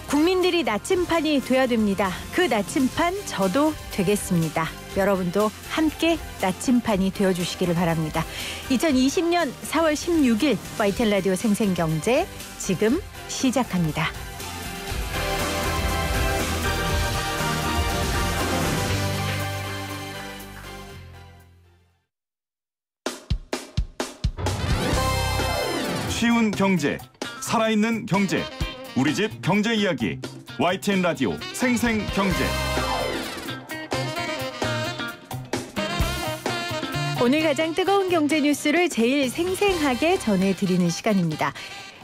국민들이 나침판이 돼야 됩니다. 그 나침판 저도 되겠습니다. 여러분도 함께 나침판이 되어주시기를 바랍니다. 2020년 4월 16일 YTN 라디오 생생경제 지금 시작합니다. 쉬운 경제, 살아있는 경제, 우리 집 경제 이야기, YTN 라디오 생생경제. 오늘 가장 뜨거운 경제 뉴스를 제일 생생하게 전해드리는 시간입니다.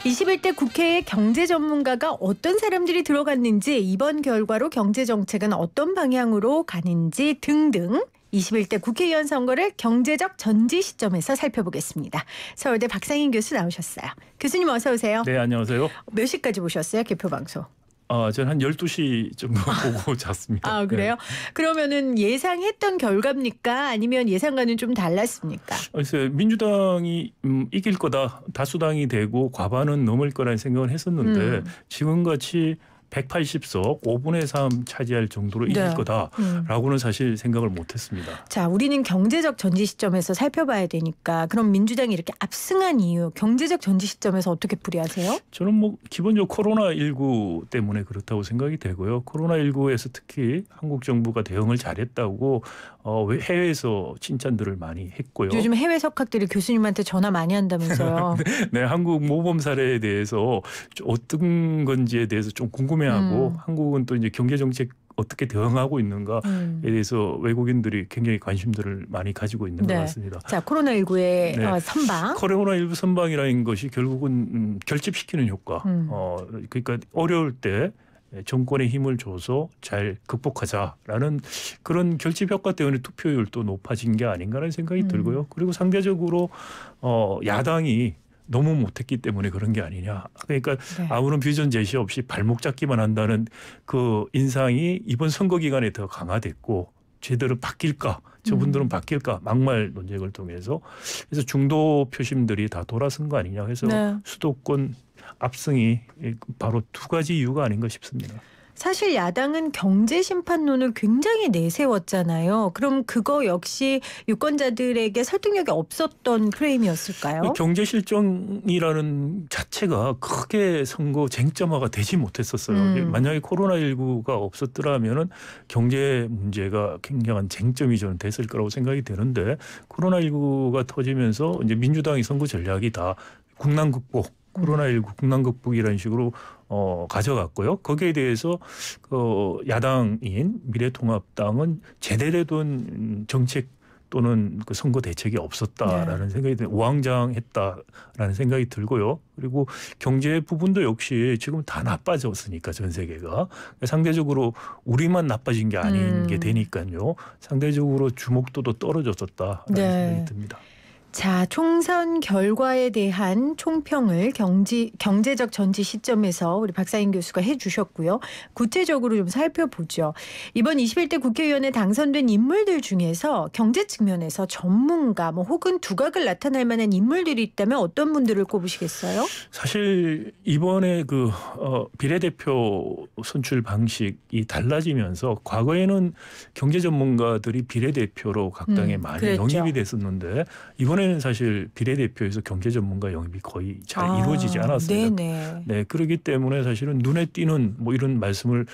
21대 국회에 경제 전문가가 어떤 사람들이 들어갔는지, 이번 결과로 경제 정책은 어떤 방향으로 가는지 등등 21대 국회의원 선거를 경제적 전지 시점에서 살펴보겠습니다. 서울대 박상인 교수 나오셨어요. 교수님 어서 오세요. 네, 안녕하세요. 몇 시까지 보셨어요? 개표 방송. 저는 한 12시 정도 보고 잤습니다. 아, 그래요? 네. 그러면은 예상했던 결과입니까? 아니면 예상과는 좀 달랐습니까? 그래서 민주당이 이길 거다. 다수당이 되고 과반은 넘을 거라는 생각을 했었는데 지금같이 180석 5분의 3 차지할 정도로 이길 거다라고는 사실 생각을 못했습니다. 자, 우리는 경제적 전지 시점에서 살펴봐야 되니까, 그럼 민주당이 이렇게 압승한 이유, 경제적 전지 시점에서 어떻게 풀이하세요? 저는 기본적으로 코로나19 때문에 그렇다고 생각이 되고요. 코로나19에서 특히 한국 정부가 대응을 잘했다고 해외에서 칭찬들을 많이 했고요. 요즘 해외 석학들이 교수님한테 전화 많이 한다면서요. 네, 한국 모범 사례에 대해서 어떤 건지에 대해서 좀 궁금해하고 한국은 또 이제 경제 정책 어떻게 대응하고 있는가에 대해서 외국인들이 굉장히 관심들을 많이 가지고 있는 것 같습니다. 자, 코로나19의 선방. 코로나19 선방이라는 것이 결국은 결집시키는 효과. 그러니까 어려울 때 정권에 힘을 줘서 잘 극복하자라는 그런 결집 효과 때문에 투표율도 높아진 게 아닌가라는 생각이 들고요. 그리고 상대적으로 야당이 너무 못했기 때문에 그런 게 아니냐. 그러니까 아무런 비전 제시 없이 발목 잡기만 한다는 그 인상이 이번 선거 기간에 더 강화됐고, 제대로 바뀔까, 저분들은 바뀔까 막말 논쟁을 통해서, 그래서 중도 표심들이 다 돌아선 거 아니냐 해서 수도권 압승이 바로 두 가지 이유가 아닌가 싶습니다. 사실 야당은 경제 심판론을 굉장히 내세웠잖아요. 그럼 그거 역시 유권자들에게 설득력이 없었던 프레임이었을까요? 경제 실정이라는 자체가 크게 선거 쟁점화가 되지 못했었어요. 만약에 코로나19가 없었더라면은 경제 문제가 굉장한 쟁점이 저는 됐을 거라고 생각이 되는데, 코로나19가 터지면서 이제 민주당이 선거 전략이 다 국난 극복, 코로나19 국난 극복이라는 식으로 가져갔고요. 거기에 대해서 야당인 미래통합당은 제대로 된 정책 또는 그 선거 대책이 없었다라는 생각이 들어요. 우왕좌왕했다라는 생각이 들고요. 그리고 경제 부분도 역시 지금 다 나빠졌으니까 전 세계가 상대적으로 우리만 나빠진 게 아닌 게 되니까요. 상대적으로 주목도도 떨어졌었다라는 생각이 듭니다. 자, 총선 결과에 대한 총평을 경제적 전지 시점에서 우리 박상인 교수가 해주셨고요. 구체적으로 좀 살펴보죠. 이번 21대 국회의원에 당선된 인물들 중에서 경제 측면에서 전문가 혹은 두각을 나타낼 만한 인물들이 있다면 어떤 분들을 꼽으시겠어요? 사실 이번에 비례대표 선출 방식이 달라지면서 과거에는 경제 전문가들이 비례대표로 각 당에 많이 영입이 됐었는데, 이번에는 사실 비례대표에서 경제 전문가 영입이 거의 잘 이루어지지 않았습니다. 네, 그렇기 때문에 사실은 눈에 띄는 이런 말씀을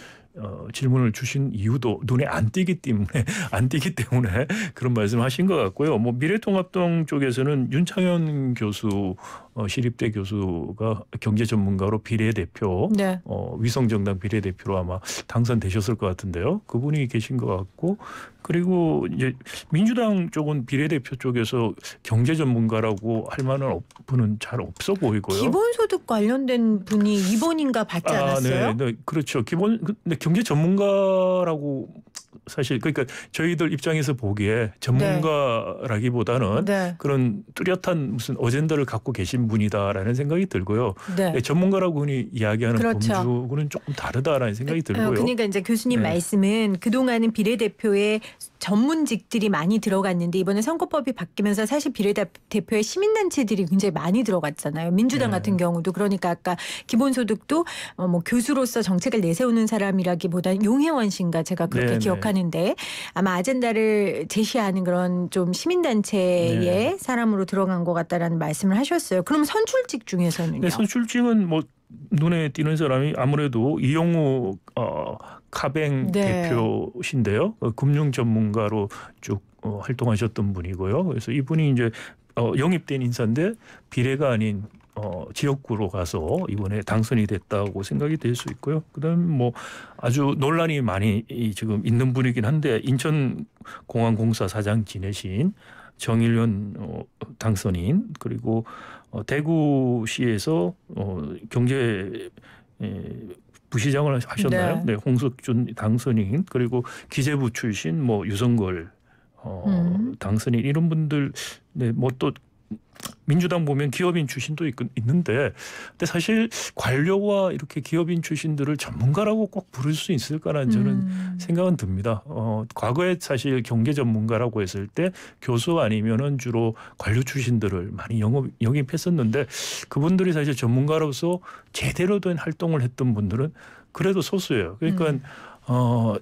질문을 주신 이유도 눈에 안 띄기 때문에 그런 말씀하신 것 같고요. 미래통합당 쪽에서는 윤창현 교수, 시립대 교수가 경제 전문가로 비례대표, 위성정당 비례대표로 아마 당선되셨을 것 같은데요. 그분이 계신 것 같고, 그리고 이제 민주당 쪽은 비례대표 쪽에서 경제 전문가라고 할 만한 분은 잘 없어 보이고요. 기본소득 관련된 분이 2번인가 받지 않았어요? 네, 그렇죠. 근데 경제 전문가라고 사실 그러니까 저희들 입장에서 보기에 전문가라기보다는 그런 뚜렷한 무슨 어젠다를 갖고 계신 분이다라는 생각이 들고요. 전문가라고 흔히 이야기하는 범주는 조금 다르다라는 생각이 들고요. 그러니까 이제 교수님 말씀은 그동안은 비례대표의 전문직들이 많이 들어갔는데 이번에 선거법이 바뀌면서 사실 비례대표의 시민단체들이 굉장히 많이 들어갔잖아요. 민주당 네. 같은 경우도 그러니까 아까 기본소득도 뭐 교수로서 정책을 내세우는 사람이라기보다는 용혜원 씨인가 제가 그렇게 네, 기억하는데 아마 아젠다를 제시하는 그런 좀 시민단체의 네. 사람으로 들어간 것 같다라는 말씀을 하셨어요. 그럼 선출직 중에서는요? 네, 선출직은 뭐 눈에 띄는 사람이 아무래도 이용우 카뱅 네. 대표신데요. 금융 전문가로 쭉 활동하셨던 분이고요. 그래서 이분이 이제 영입된 인사인데 비례가 아닌 지역구로 가서 이번에 당선이 됐다고 생각이 될 수 있고요. 그다음 뭐 아주 논란이 많이 지금 있는 분이긴 한데 인천공항공사 사장 지내신 정일련 당선인 그리고 대구시에서 경제 부시장을 하셨나요? 네, 홍석준 당선인 그리고 기재부 출신 뭐 유성걸 당선인 이런 분들 네, 뭐 또 민주당 보면 기업인 출신도 있는데 근데 사실 관료와 이렇게 기업인 출신들을 전문가라고 꼭 부를 수 있을까라는 저는 생각은 듭니다. 과거에 사실 경제 전문가라고 했을 때 교수 아니면은 주로 관료 출신들을 많이 영입했었는데 그분들이 사실 전문가로서 제대로 된 활동을 했던 분들은 그래도 소수예요. 그러니까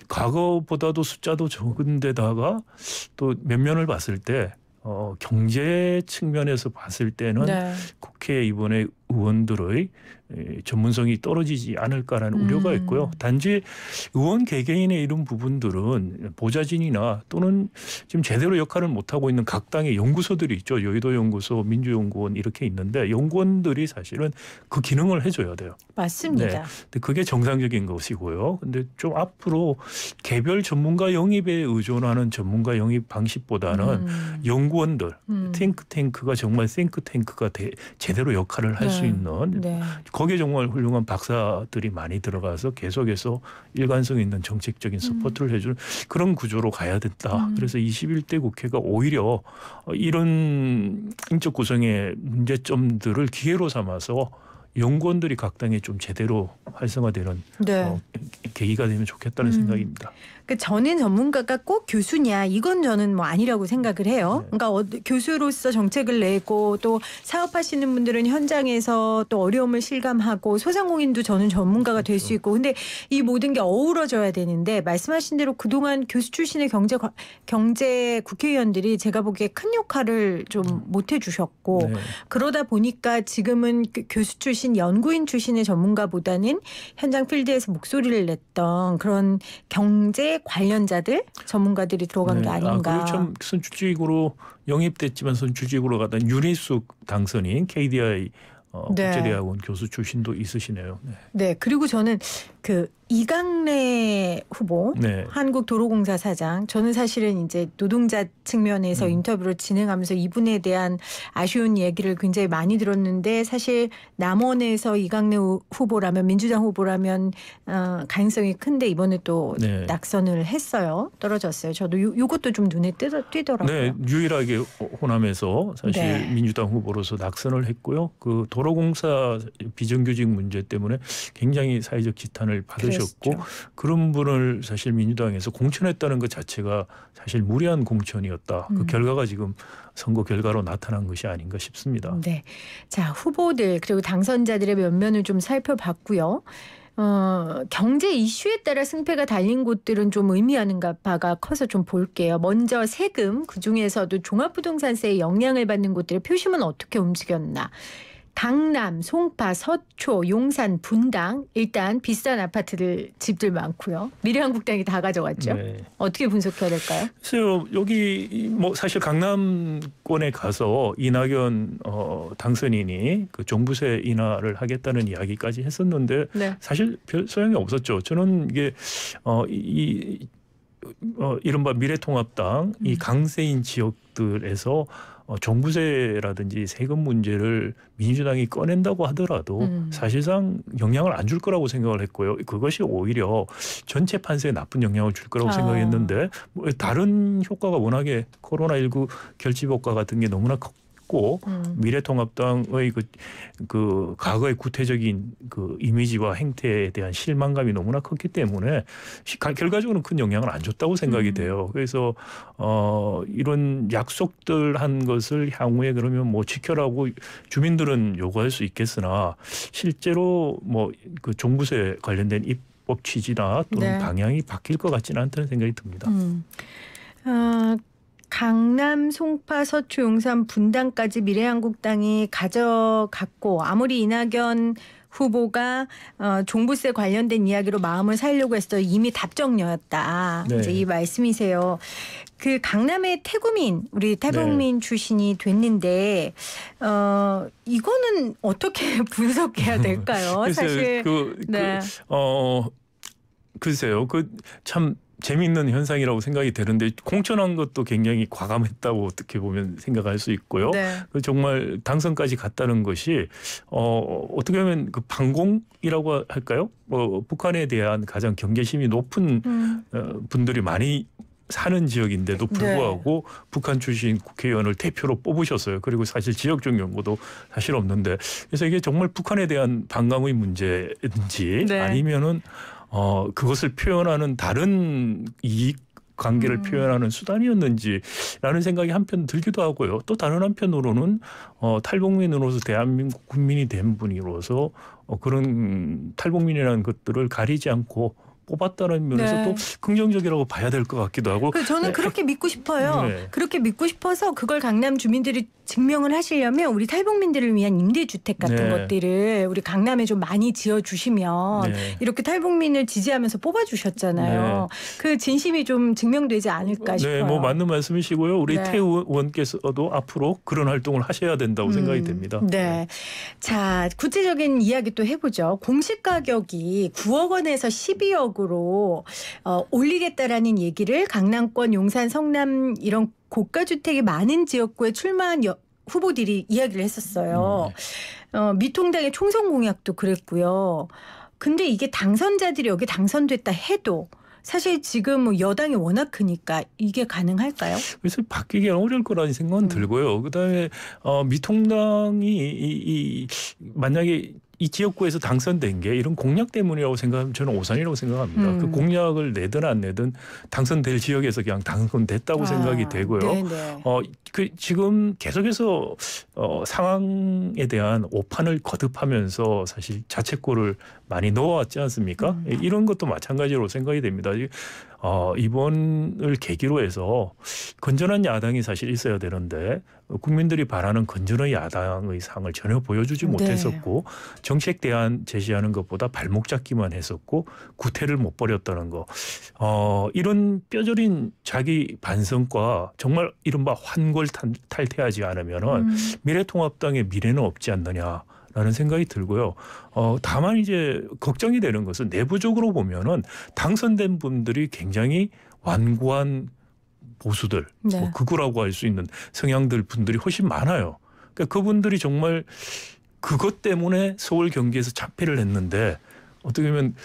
과거보다도 숫자도 적은 데다가 또 면면을 봤을 때 경제 측면에서 봤을 때는 네. 국회 이번에 의원들의 전문성이 떨어지지 않을까라는 우려가 있고요. 단지 의원 개개인의 이런 부분들은 보좌진이나 또는 지금 제대로 역할을 못하고 있는 각 당의 연구소들이 있죠. 여의도 연구소, 민주연구원 이렇게 있는데 연구원들이 사실은 그 기능을 해줘야 돼요. 맞습니다. 네. 근데 그게 정상적인 것이고요. 근데 좀 앞으로 개별 전문가 영입에 의존하는 전문가 영입 방식보다는 연구원들, 탱크가 정말 탱크가 제대로 역할을 할 수 있는 네. 거기에 정말 훌륭한 박사들이 많이 들어가서 계속해서 일관성 있는 정책적인 서포트를 해주는 그런 구조로 가야 된다. 그래서 21대 국회가 오히려 이런 인적 구성의 문제점들을 기회로 삼아서 연구원들이 각 당에 좀 제대로 활성화되는 네. 계기가 되면 좋겠다는 생각입니다. 그 전인 전문가가 꼭 교수냐 이건 저는 뭐 아니라고 생각을 해요. 그러니까 교수로서 정책을 내고 또 사업하시는 분들은 현장에서 또 어려움을 실감하고 소상공인도 저는 전문가가 될 수 있고 근데 이 모든 게 어우러져야 되는데 말씀하신 대로 그동안 교수 출신의 경제 국회의원들이 제가 보기에 큰 역할을 좀 못 해주셨고 네. 그러다 보니까 지금은 교수 출신 연구인 출신의 전문가보다는 현장 필드에서 목소리를 냈던 그런 경제 관련자들 전문가들이 들어간 게 아닌가. 그리고 참 선출직으로 영입됐지만 선출직으로 가던 윤희숙 당선인 KDI 국제대학원 교수 출신도 있으시네요. 네. 네. 그리고 저는 그 이강래 후보 한국도로공사 사장 저는 사실은 이제 노동자 측면에서 인터뷰를 진행하면서 이분에 대한 아쉬운 얘기를 굉장히 많이 들었는데 사실 남원에서 이강래 후보라면 민주당 후보라면 가능성이 큰데 이번에 또 낙선을 했어요. 떨어졌어요. 저도 이것도 좀 눈에 띄더라고요. 네. 유일하게 호남에서 사실 민주당 후보로서 낙선을 했고요. 그 도로공사 비정규직 문제 때문에 굉장히 사회적 지탄을 받으셨고 그런 분을 사실 민주당에서 공천했다는 것 자체가 사실 무리한 공천이었다. 그 결과가 지금 선거 결과로 나타난 것이 아닌가 싶습니다. 네, 자 후보들 그리고 당선자들의 면면을 좀 살펴봤고요. 경제 이슈에 따라 승패가 달린 곳들은 좀 의미하는 바가 커서 좀 볼게요. 먼저 세금 그중에서도 종합부동산세의 영향을 받는 곳들의 표심은 어떻게 움직였나. 강남, 송파, 서초, 용산, 분당 일단 비싼 아파트들 집들 많고요. 미래한국당이 다 가져갔죠. 네. 어떻게 분석해야 될까요? 글쎄요. 여기 뭐 사실 강남권에 가서 이낙연 당선인이 그 종부세 인하를 하겠다는 이야기까지 했었는데 사실 별 소용이 없었죠. 저는 이게 이른바 미래통합당 이 강세인 지역들에서 종부세라든지 세금 문제를 민주당이 꺼낸다고 하더라도 사실상 영향을 안 줄 거라고 생각을 했고요. 그것이 오히려 전체 판세에 나쁜 영향을 줄 거라고 생각했는데 뭐 다른 효과가 워낙에 코로나19 결집 효과 같은 게 너무나 컸고 미래통합당의 그 과거의 구태적인 그 이미지와 행태에 대한 실망감이 너무나 컸기 때문에 결과적으로는 큰 영향을 안 줬다고 생각이 돼요. 그래서 이런 약속들 한 것을 향후에 그러면 뭐 지켜라고 주민들은 요구할 수 있겠으나 실제로 뭐 그 종부세 관련된 입법 취지나 또는 네. 방향이 바뀔 것 같지는 않다는 생각이 듭니다. 강남, 송파, 서초, 용산, 분당까지 미래한국당이 가져갔고 아무리 이낙연 후보가 종부세 관련된 이야기로 마음을 살려고 했어도 이미 답정너였다. 네. 이제 이 말씀이세요. 그 강남의 태구민, 우리 탈북민 출신이 됐는데 이거는 어떻게 분석해야 될까요? 사실 글쎄요. 참 재미있는 현상이라고 생각이 되는데 공천한 것도 굉장히 과감했다고 어떻게 보면 생각할 수 있고요. 네. 정말 당선까지 갔다는 것이 어떻게 보면 그 반공이라고 할까요? 북한에 대한 가장 경계심이 높은 분들이 많이 사는 지역인데도 불구하고 네. 북한 출신 국회의원을 대표로 뽑으셨어요. 그리고 사실 지역적 연고도 사실 없는데 그래서 이게 정말 북한에 대한 반감의 문제인지 네. 아니면은 그것을 표현하는 다른 이익 관계를 표현하는 수단이었는지라는 생각이 한편 들기도 하고요. 또 다른 한편으로는 탈북민으로서 대한민국 국민이 된 분이로서 그런 탈북민이라는 것들을 가리지 않고 뽑았다는 면에서 네. 또 긍정적이라고 봐야 될 것 같기도 하고. 저는 그렇게 믿고 싶어요. 네. 그렇게 믿고 싶어서 그걸 강남 주민들이 증명을 하시려면 우리 탈북민들을 위한 임대주택 같은 네. 것들을 우리 강남에 좀 많이 지어주시면 네. 이렇게 탈북민을 지지하면서 뽑아주셨잖아요. 네. 그 진심이 좀 증명되지 않을까 싶어요. 네, 뭐 맞는 말씀이시고요. 우리 네. 태 의원께서도 앞으로 그런 활동을 하셔야 된다고 생각이 됩니다. 네. 자, 구체적인 이야기 또 해보죠. 공시 가격이 9억 원에서 12억으로 올리겠다라는 얘기를 강남권, 용산, 성남 이런 고가주택이 많은 지역구에 출마한 후보들이 이야기를 했었어요. 미통당의 총선 공약도 그랬고요. 근데 이게 당선자들이 여기 당선됐다 해도 사실 지금 뭐 여당이 워낙 크니까 이게 가능할까요? 그래서 바뀌기는 어려울 거라는 생각은 들고요. 그다음에 미통당이 만약에 이 지역구에서 당선된 게 이런 공약 때문이라고 생각하면 저는 오산이라고 생각합니다. 그 공약을 내든 안 내든 당선될 지역에서 그냥 당선됐다고 생각이 되고요. 지금 계속해서 상황에 대한 오판을 거듭하면서 사실 자책골을 많이 넣어왔지 않습니까? 이런 것도 마찬가지로 생각이 됩니다. 이번을 계기로 해서 건전한 야당이 사실 있어야 되는데 국민들이 바라는 건전한 야당의 상을 전혀 보여주지 못했었고 정책 대안 제시하는 것보다 발목 잡기만 했었고 구태를 못 버렸다는 거. 이런 뼈저린 자기 반성과 정말 이른바 환골탈태하지 않으면은 미래통합당의 미래는 없지 않느냐. 라는 생각이 들고요. 다만 이제 걱정이 되는 것은 내부적으로 보면은 당선된 분들이 굉장히 완고한 보수들, 뭐 극우라고 할 수 있는 성향들 분들이 훨씬 많아요. 그러니까 그분들이 정말 그것 때문에 서울 경기에서 자패를 했는데 어떻게 보면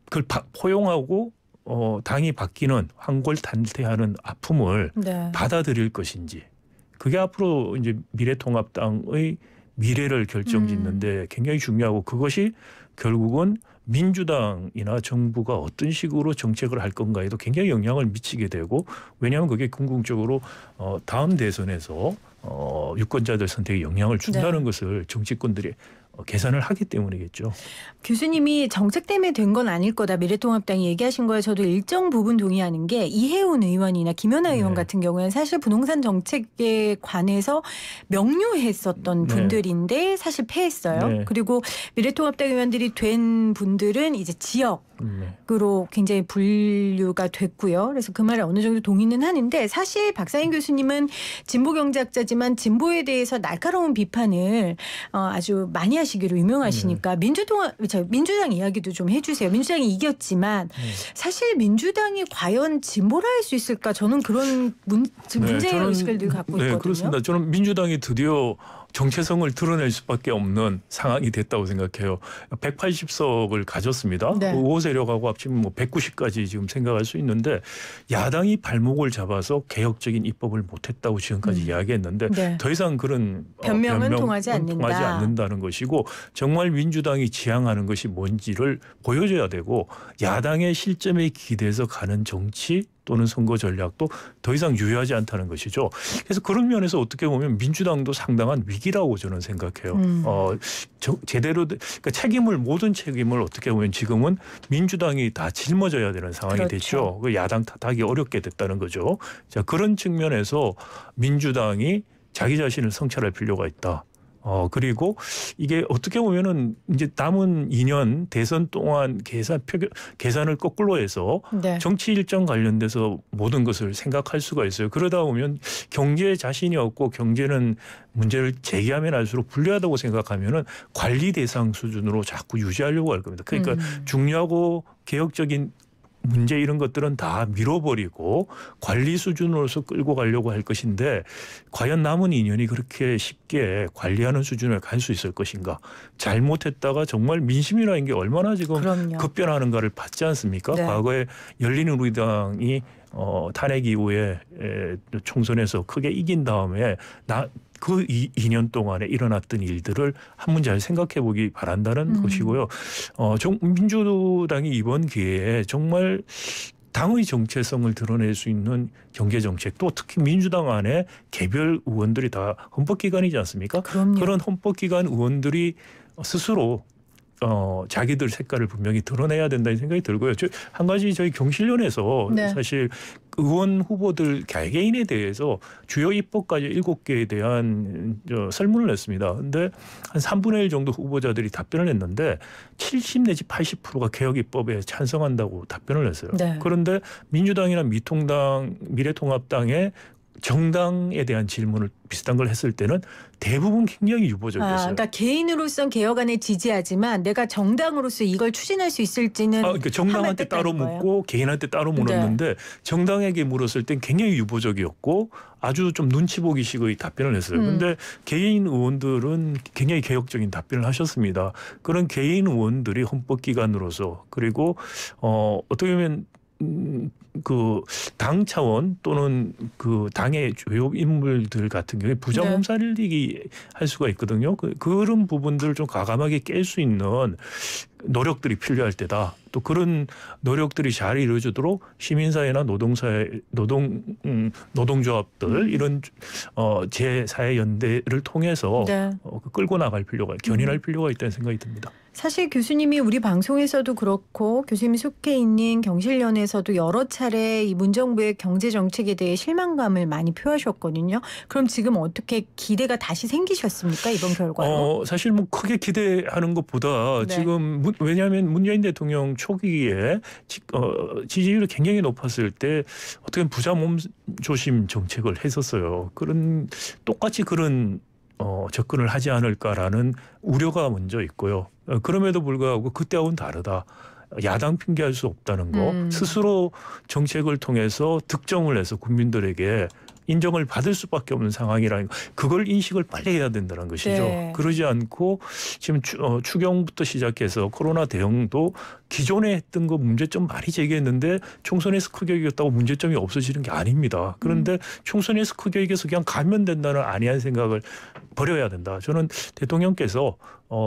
그걸 포용하고 당이 바뀌는 환골탈태하는 아픔을 받아들일 것인지 그게 앞으로 이제 미래통합당의 미래를 결정짓는데 굉장히 중요하고 그것이 결국은 민주당이나 정부가 어떤 식으로 정책을 할 건가에도 굉장히 영향을 미치게 되고 왜냐하면 그게 궁극적으로 다음 대선에서 유권자들 선택에 영향을 준다는 것을 정치권들이 계산을 하기 때문이겠죠. 교수님이 정책 때문에 된 건 아닐 거다. 미래통합당이 얘기하신 거에 저도 일정 부분 동의하는 게 이해운 의원이나 김연아 의원 같은 경우에는 사실 부동산 정책에 관해서 명료했었던 분들인데 사실 패했어요. 그리고 미래통합당 의원들이 된 분들은 이제 지역으로 굉장히 분류가 됐고요. 그래서 그 말에 어느 정도 동의는 하는데 사실 박사인 교수님은 진보경제학자지만 진보에 대해서 날카로운 비판을 아주 많이 하시기로 유명하시니까 민주당 이야기도 좀 해주세요. 민주당이 이겼지만 사실 민주당이 과연 진보라 할 수 있을까? 저는 그런 문제의식을 늘 갖고 있거든요. 그렇습니다. 저는 민주당이 드디어 정체성을 드러낼 수밖에 없는 상황이 됐다고 생각해요. 180석을 가졌습니다. 네. 5호 세력하고 합치면 뭐 190까지 지금 생각할 수 있는데 야당이 발목을 잡아서 개혁적인 입법을 못했다고 지금까지 이야기했는데 네. 더 이상 그런 변명은 통하지 않는다는 것이고 정말 민주당이 지향하는 것이 뭔지를 보여줘야 되고 야당의 실점에 기대서 가는 정치 또는 선거 전략도 더 이상 유효하지 않다는 것이죠. 그래서 그런 면에서 어떻게 보면 민주당도 상당한 위기라고 저는 생각해요. 제대로 그러니까 모든 책임을 어떻게 보면 지금은 민주당이 다 짊어져야 되는 상황이 그렇죠. 됐죠. 그 야당 탓하기 어렵게 됐다는 거죠. 자, 그런 측면에서 민주당이 자기 자신을 성찰할 필요가 있다. 그리고 이게 어떻게 보면은 이제 남은 2년 대선 동안 계산을 거꾸로 해서 네. 정치 일정 관련돼서 모든 것을 생각할 수가 있어요. 그러다 보면 경제에 자신이 없고 경제는 문제를 제기하면 할수록 불리하다고 생각하면은 관리 대상 수준으로 자꾸 유지하려고 할 겁니다. 그러니까 중요하고 개혁적인 문제 이런 것들은 다 밀어버리고 관리 수준으로서 끌고 가려고 할 것인데 과연 남은 2년이 그렇게 쉽게 관리하는 수준을 갈 수 있을 것인가. 잘못했다가 정말 민심이라는 게 얼마나 지금 그럼요. 급변하는가를 봤지 않습니까? 네. 과거에 열린우리당이 탄핵 이후에 총선에서 크게 이긴 다음에 그 2년 동안에 일어났던 일들을 한번 잘 생각해 보기 바란다는 것이고요. 민주당이 이번 기회에 정말 당의 정체성을 드러낼 수 있는 경제정책 또 특히 민주당 안에 개별 의원들이 다 헌법기관이지 않습니까? 그럼요. 그런 헌법기관 의원들이 스스로 자기들 색깔을 분명히 드러내야 된다는 생각이 들고요. 한 가지 저희 경실련에서 네. 사실 의원 후보들 개개인에 대해서 주요 입법까지 7개에 대한 설문을 냈습니다. 그런데 한 3분의 1 정도 후보자들이 답변을 했는데 70 내지 80%가 개혁 입법에 찬성한다고 답변을 했어요. 네. 그런데 민주당이나 미래통합당의 정당에 대한 질문을 비슷한 걸 했을 때는 대부분 굉장히 유보적이었어요. 그러니까 개인으로선 개혁안을 지지하지만 내가 정당으로서 이걸 추진할 수 있을지는 그러니까 정당한테 따로 묻고 개인한테 따로 물었는데 네. 정당에게 물었을 땐 굉장히 유보적이었고 아주 좀 눈치 보기식의 답변을 했어요. 그런데 개인 의원들은 굉장히 개혁적인 답변을 하셨습니다. 그런 개인 의원들이 헌법기관으로서 그리고 어떻게 보면 그 당 차원 또는 그 당의 주요 인물들 같은 경우에 부자 몸살리기 할 수가 있거든요. 그런 부분들을 좀 과감하게 깰 수 있는 노력들이 필요할 때다. 또 그런 노력들이 잘 이루어지도록 시민사회나 노동조합들 이런 제4의 연대를 통해서 네. 끌고 나갈 필요가 견인할 필요가 있다는 생각이 듭니다. 사실 교수님이 우리 방송에서도 그렇고 교수님이 속해 있는 경실련에서도 여러 차례 이 문정부의 경제 정책에 대해 실망감을 많이 표하셨거든요. 그럼 지금 어떻게 기대가 다시 생기셨습니까? 이번 결과로? 사실 뭐 크게 기대하는 것보다 네. 지금 왜냐하면 문재인 대통령 초기에 지지율이 굉장히 높았을 때 어떻게 보면 부자 몸조심 정책을 했었어요. 똑같이 그런 접근을 하지 않을까라는 우려가 먼저 있고요. 그럼에도 불구하고 그때하고는 다르다. 야당 핑계할 수 없다는 거. 스스로 정책을 통해서 득점을 해서 국민들에게 인정을 받을 수밖에 없는 상황이라는 거. 그걸 인식을 빨리 해야 된다는 것이죠. 네. 그러지 않고 지금 추경부터 시작해서 코로나 대응도 기존에 했던 거 문제점 많이 제기했는데 총선에서 크게 이겼다고 문제점이 없어지는 게 아닙니다. 그런데 총선에서 크게 이겨서 그냥 가면 된다는 안이한 생각을 버려야 된다. 저는 대통령께서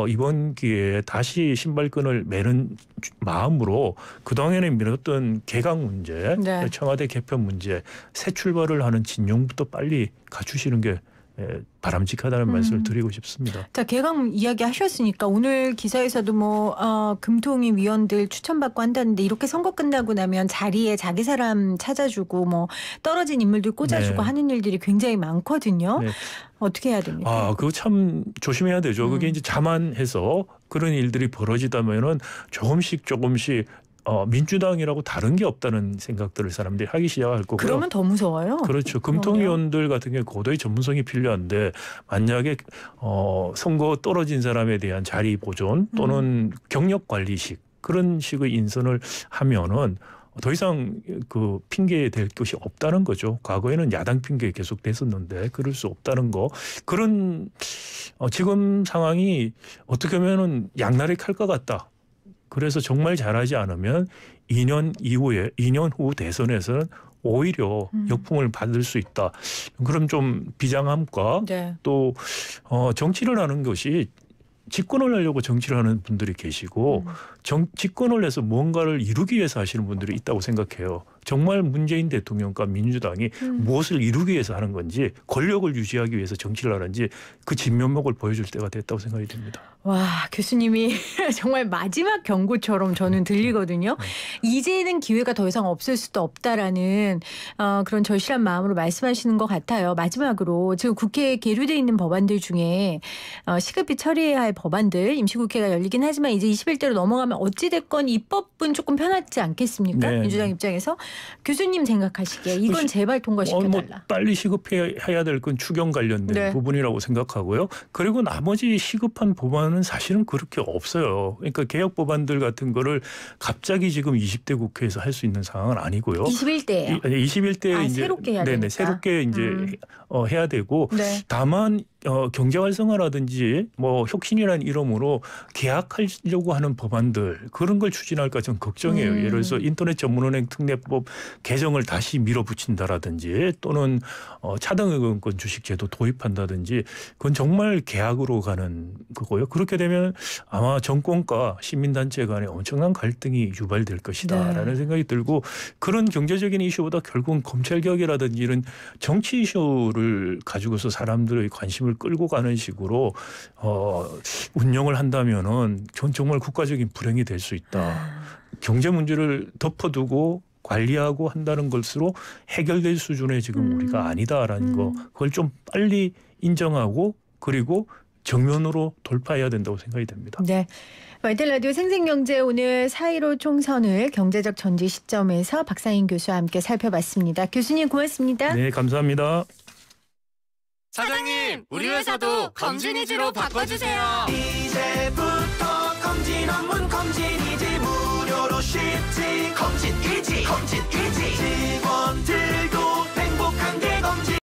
이번 기회에 다시 신발끈을 매는 마음으로 그동안에 미뤘던 개각 문제, 네. 청와대 개편 문제, 새 출발을 하는 진용부터 빨리 갖추시는 게 바람직하다는 말씀을 드리고 싶습니다. 자, 개각 이야기 하셨으니까 오늘 기사에서도 금통위 위원들 추천받고 한다는데 이렇게 선거 끝나고 나면 자리에 자기 사람 찾아주고 떨어진 인물들 꽂아주고 네. 하는 일들이 굉장히 많거든요. 네. 어떻게 해야 됩니까? 그거 참 조심해야 되죠. 그게 이제 자만해서 그런 일들이 벌어지다면은 조금씩 민주당이라고 다른 게 없다는 생각들을 사람들이 하기 시작할 거고요. 그러면 더 무서워요. 그렇죠. 금통위원들 같은 경우 고도의 전문성이 필요한데 만약에 선거 떨어진 사람에 대한 자리 보존 또는 경력 관리식 그런 식의 인선을 하면은 더 이상 그 핑계 댈 것이 없다는 거죠. 과거에는 야당 핑계 계속 됐었는데 그럴 수 없다는 거. 그런 지금 상황이 어떻게 보면은 양날의 칼 것 같다. 그래서 정말 잘하지 않으면 2년 후 대선에서는 오히려 역풍을 받을 수 있다. 그럼 좀 비장함과 네. 또 정치를 하는 것이 집권을 하려고 정치를 하는 분들이 계시고 집권을 해서 뭔가를 이루기 위해서 하시는 분들이 있다고 생각해요. 정말 문재인 대통령과 민주당이 무엇을 이루기 위해서 하는 건지 권력을 유지하기 위해서 정치를 하는지 그 진면목을 보여줄 때가 됐다고 생각이 듭니다. 와, 교수님이 정말 마지막 경고처럼 저는 들리거든요. 이제는 기회가 더 이상 없을 수도 없다라는 그런 절실한 마음으로 말씀하시는 것 같아요. 마지막으로 지금 국회에 계류되어 있는 법안들 중에 시급히 처리해야 할 법안들 임시국회가 열리긴 하지만 이제 21대로 넘어가면 어찌됐건 입법은 조금 편하지 않겠습니까? 네. 민주당 입장에서. 교수님 생각하시기에 이건 제발 통과시켜달라. 빨리 시급해야 될 건 추경 관련된 네. 부분이라고 생각하고요. 그리고 나머지 시급한 법안은 사실은 그렇게 없어요. 그러니까 개혁 법안들 같은 거를 갑자기 지금 20대 국회에서 할 수 있는 상황은 아니고요. 21대예요. 21대 이제 새롭게 해야 되니까. 새롭게 이제 해야 되고 네. 다만 경제 활성화라든지 뭐 혁신이라는 이름으로 계약하려고 하는 법안들 그런 걸 추진할까 좀 걱정이에요. 예를 들어서 인터넷 전문은행 특례법 개정을 다시 밀어붙인다라든지 또는 차등의원권 주식제도 도입한다든지 그건 정말 계약으로 가는 거고요. 그렇게 되면 아마 정권과 시민단체 간에 엄청난 갈등이 유발될 것이다라는 생각이 들고 그런 경제적인 이슈보다 결국은 검찰개혁이라든지 이런 정치 이슈를 가지고서 사람들의 관심을 끌고 가는 식으로 운영을 한다면은 전 정말 국가적인 불행이 될 수 있다. 경제 문제를 덮어두고 관리하고 한다는 것으로 해결될 수준의 지금 우리가 아니다라는 거 그걸 좀 빨리 인정하고 그리고 정면으로 돌파해야 된다고 생각이 됩니다. 네. YTN 라디오 생생경제 오늘 4.15 총선을 경제적 전지 시점에서 박상인 교수와 함께 살펴봤습니다. 교수님 고맙습니다. 네, 감사합니다. 사장님, 우리 회사도 검진이지로 바꿔주세요. 이제부터 검진 업무 검진이지 무료로 쉽지. 검진이지 직원들도 행복한 게 검진.